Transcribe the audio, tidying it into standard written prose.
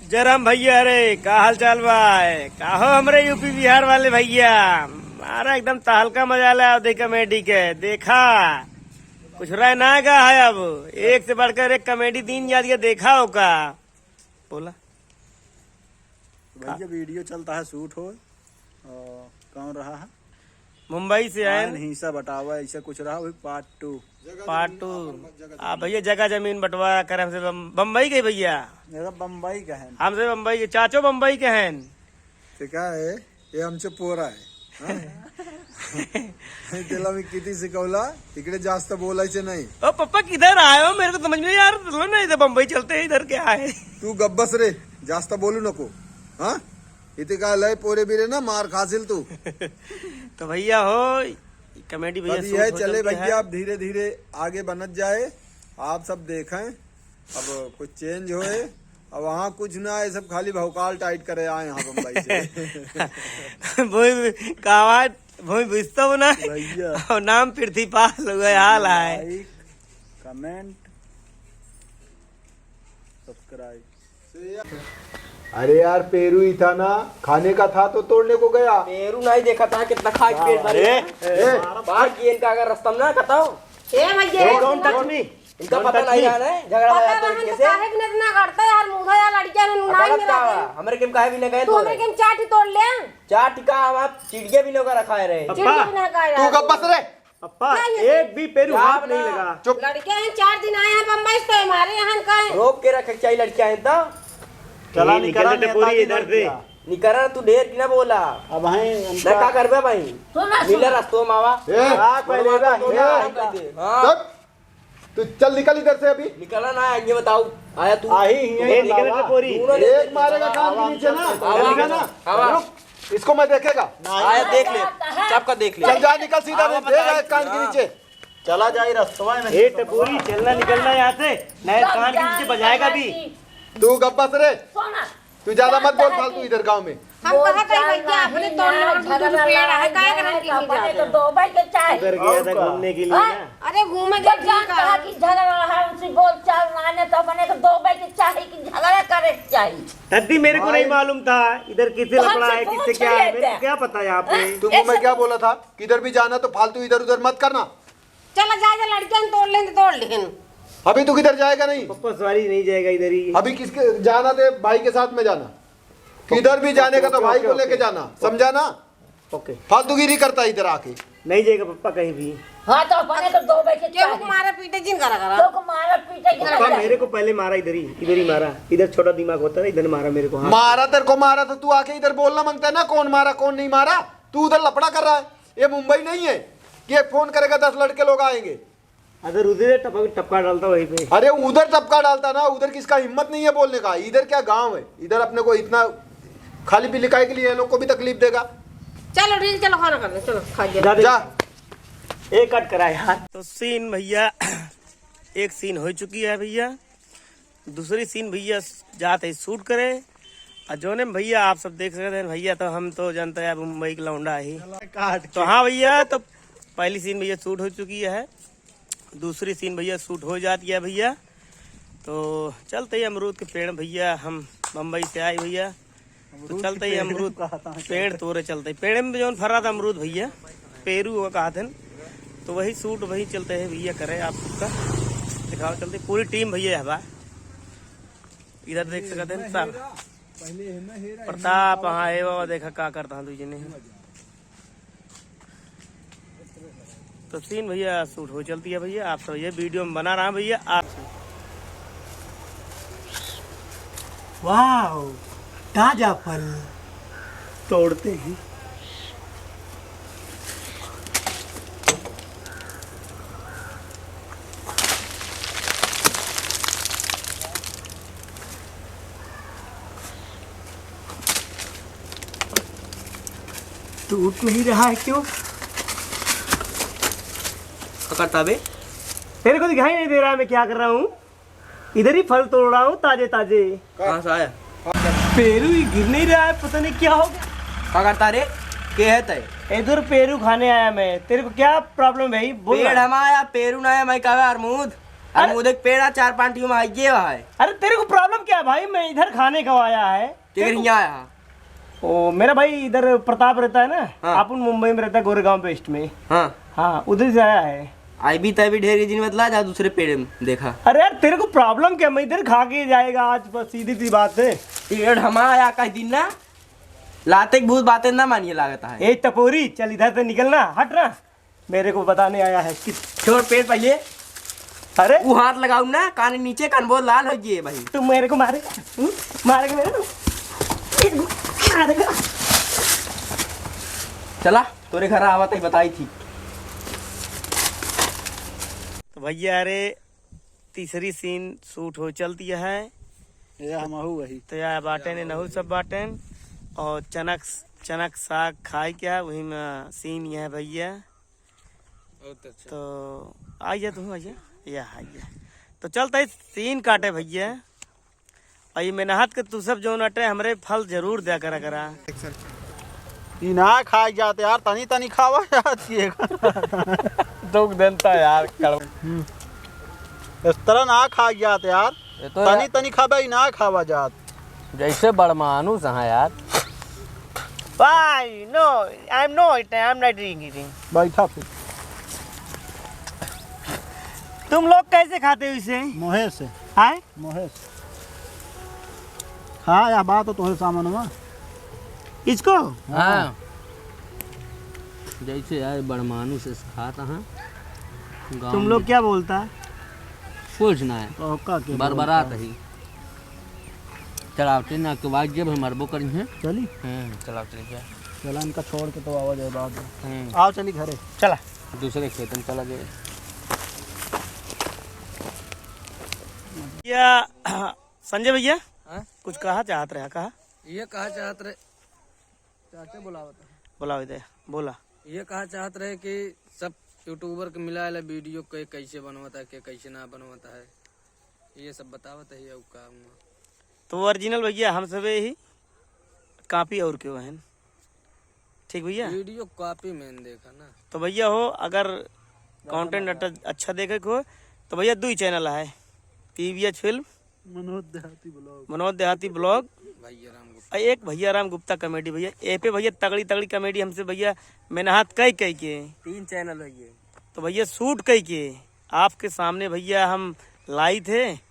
जय राम भैया। अरे का हाल चाल भाई? का हो हमरे यूपी बिहार वाले भैया? मारा एकदम तहलका मजा ला देख कॉमेडी के। देखा कुछ रहा ना गा है। अब एक से बढ़कर एक कॉमेडी दिन याद के देखा हो का? बोला भैया वीडियो चलता है, शूट हो कौन रहा है? मुंबई से आए। हिस्सा बटावा ऐसा कुछ रहा, वही पार्ट टू। आप भैया जगह जमीन बंटवारा कर हमसे बम्बई के भैया। मेरा बम्बई का है। हमसे बम्बई के चाचो बम्बई के हैं। ते काय आहे हे आमचे पोर आहे त्याला मी किती शिकवला इकडे जास्त बोलायचे नाही। ओ पप्पा किधर आए हो? मेरे को समझ में यार ना, इधर बम्बई चलते हैं, इधर क्या है? तू गब्बस रे, जास्त बोलू नको। हाँ इथे काय लय पोरे बिरे ना मार खासिल तू। तो भैया हो कॉमेडी भैया है चले भैया, अब धीरे धीरे आगे बनत जाए। आप सब देखें अब कुछ चेंज होए। अब वहाँ कुछ ना है, सब खाली भौकाल टाइट करे आए यहाँ बम्बई से। भूमि बुझता हो ना भैया। और नाम पृथ्वीपाल हुआ हाल है। Like comment subscribe. अरे यार पेरू ही था ना, खाने का था तो तोड़ने को गया। पेरू नहीं देखा था कितना खा के पेट भरे। बाहर की इनका अगर रास्ता में ना बताओ। ए भैया डोंट टच मी। इनका पता नहीं है ना झगड़ा लगा तो कैसे काहे कि इतना करता यार मुंह या लड़कियां ने नहीं मिला। हमारे केम काहे भी न गए तू हमरे केम चाट ही तोड़ ले। चार टिका हम चिड़िया भी लोग रखा है रे। चिड़िया भी ना खाया। तू गब्बस रे। पप्पा एक भी पेरू हाथ नहीं लगा। चुप। लड़कियां हैं 4 दिन आए हैं बम्बई से, हमारे यहाँ का है। रोक के रखे चाहिए लड़कियां हैं तो चला निकलते पूरी इधर से निकरा तू ढेर की ना बोला। अब भाई ना का करबे भाई मिले रास्तों मावा हां तू चल निकल इधर से। अभी निकला ना ये बताओ आया तू निकलते पूरी एक मारेगा कान के नीचे ना। रुक, इसको मैं देखेगा। आया देख ले सबका देख ले। चल जा निकल सीधा, देगा कान के नीचे। चला जाए रास्ता में। ए टपूरी चलना निकलना यहाँ से, नहीं कान के नीचे बजाएगा भी। तू गब्बस रे, तू ज्यादा मत बोल फालतू इधर गांव में। हम कहा कहीं भैया अपने तोड़ने का पेड़ है काहे करन की नहीं तो दो भाई के चाय उधर गया था घूमने के लिए ना। अरे घूमे जब जान कहा कि झगड़ा है उसी बोल चाल माने तो अपने को दो भाई के चाय की झगड़ा करे चाहिए। तद्दी मेरे को नहीं मालूम था इधर किससे लपड़ा है किससे क्या है, मेरे को क्या पता यहाँ पे। तू मैं क्या बोला था, किधर भी जाना तो फालतू इधर उधर मत करना। चला जा लड़कियां तोड़ लेंगे तोड़ लेकिन अभी तू किधर जाएगा नहीं। पप्पा सवारी नहीं जाएगा इधर ही। अभी किसके जाना थे? भाई के साथ में जाना। किधर भी जाने का तो भाई को लेके जाना, समझा ना? ओके फालतूगिरी करता है इधर आके। नहीं जाएगा पप्पा कहीं भी। हाँ तो अपने को दो भाई के क्यों चाय मारा पीटे जिन करा करा तो मारा पीटे पप्पा मेरे को पहले मारा इधर ही मारा। इधर छोटा दिमाग होता है, इधर मारा मेरे को। हाँ मारा तेरे को मारा तो तू आके इधर बोलना मांगता है ना, कौन मारा कौन नहीं मारा। तू उधर लफड़ा कर रहा है। ये मुंबई नहीं है कि फोन करेगा 10 लड़के लोग आएंगे। अगर उधर टपका डालता वहीं पे। अरे उधर टपका डालता ना, उधर किसका हिम्मत नहीं है बोलने का। इधर क्या गांव है, इधर अपने को इतना खाली पी लिखाई के लिए लोग को भी तकलीफ देगा। चलो रील चलो खाना कर ले चलो खा जा जा एक कट करा यार। तो सीन भैया एक सीन हो चुकी है भैया, दूसरी सीन भैया जाते ही शूट करे। और जो ने भैया आप सब देख सकते हैं भैया, तो हम तो जानते हैं मुंबई का लौंडा ही। तो हाँ भैया, तो पहली सीन भैया शूट हो चुकी है, दूसरी सीन भैया शूट हो जाती है भैया। तो चलते ही अमरूद के पेड़ भैया, हम मुंबई से आए भैया, तो चलते ही अमरूद पेड़ तोड़े चलते। पेड़ में जो फरा था अमरूद भैया, पेरू हुआ कहा था, तो वही शूट वही चलते है भैया। करे आप सबका दिखाओ, चलते पूरी टीम भैया है। इधर देख सकते हैं सब प्रताप हाँ है वो, देखा क्या करता हूँ तुझे ने। तो सीन भैया शूट हो चलती है भैया। आप सब ये वीडियो में बना रहा भैया आप। वाह ताजा फल तोड़ते हैं। टूट नहीं रहा है क्यों? करता बे तेरे को दिखाई नहीं दे रहा है मैं क्या कर रहा हूँ? इधर ही फल तोड़ रहा हूँ ताजे ताजे। कहाँ से आया? पेरू ही गिर नहीं रहा है, पता नहीं क्या हो गया। क्या करता रे के है तय? इधर पेरू खाने आया मैं। तेरे को क्या प्रॉब्लम है भाई? बोल पेड़ हमारा पेरू ना है मैं कहा अरमूद अरे मुझे पेड़ आ 4-5 में आई गया है। अरे तेरे को प्रॉब्लम क्या है भाई? मैं इधर खाने को आया है। तेरे यहाँ आया? ओ मेरा भाई इधर प्रताप रहता है ना। हाँ। अपन मुंबई में रहता है, गोरेगांव वेस्ट में। हाँ हाँ उधर से आया है। आई भी तभी ढेर दिन बदला जा दूसरे पेड़ में देखा। अरे यार तेरे को प्रॉब्लम क्या? मैं इधर खा के जाएगा आज, बस सीधी सी बात है। पेड़ हमारा आया कई दिन ना, लाते भूत बातें ना मानिए लागत है। ए टपोरी चल इधर से निकलना, हट ना, मेरे को बताने आया है कि छोड़ पेड़ पहले। अरे वो हाथ लगाऊ ना कान नीचे, कान बहुत लाल हो गए भाई। तू मेरे को मारेगा? मारेगा मेरे को? मारेगा? चला तोरे घर आवा तक बताई थी। तो भैया अरे तीसरी सीन शूट हो चलती है। ये हम वही तो यार बाटे ने नहू सब बाटन और चनक साग खाई क्या वही में सीन ये है भैया। तो आइए तुम आइए या आइए। तो चलता है सीन काटे भैया। और ये मेहनत के तू सब जो नटे हमरे फल जरूर दिया करा। ना खा जाते यार, तनी तनी खावा जाती है। दुख देता यार इस तरह ना खा जाते यार, तो तनी तनी खाबा ही ना खावा जात। जैसे बड़मानुस है यार। Why? No, I'm not eating. बैठा फिर तुम लोग कैसे खाते हो इसे? मोहे से हाय मोहे से हाँ या बात तो तुम्हारे सामान हुआ इसको? हाँ जैसे यार बड़मानुस से खाता है। तुम लोग क्या बोलता है? कुछ ना है, तो बरबरात ही चलावते ना के बाद जब हमारे वो करी है। चली चलावते क्या चला इनका छोड़ के तो आवाज है बाद में। आओ चली घरे चला दूसरे खेत में चला गए। भैया संजय भैया हाँ? कुछ कहा चाहत रहा? कहा ये कहा चाहत रहे चाचा बोला दे बोला। ये कहा चाहत रहे कि सब यूट्यूबर के मिला वीडियो के कैसे बनवाता है, के कैसे ना बनवाता है, ये सब बतावत है। तो ओरिजिनल भैया हम सब ही कॉपी और क्यों है। ठीक भैया वीडियो कॉपी मैंने देखा ना। तो भैया हो अगर कंटेंट अच्छा देखे को तो भैया 2 चैनल है, पीवीएच फिल्म, मनोज देहाती ब्लॉग, और एक भैया राम गुप्ता कॉमेडी। भैया ए पे भैया तगड़ी कॉमेडी हमसे भैया मेहनत कई के 3 चैनल है ये। तो भैया शूट कई के आपके सामने भैया हम लाई थे।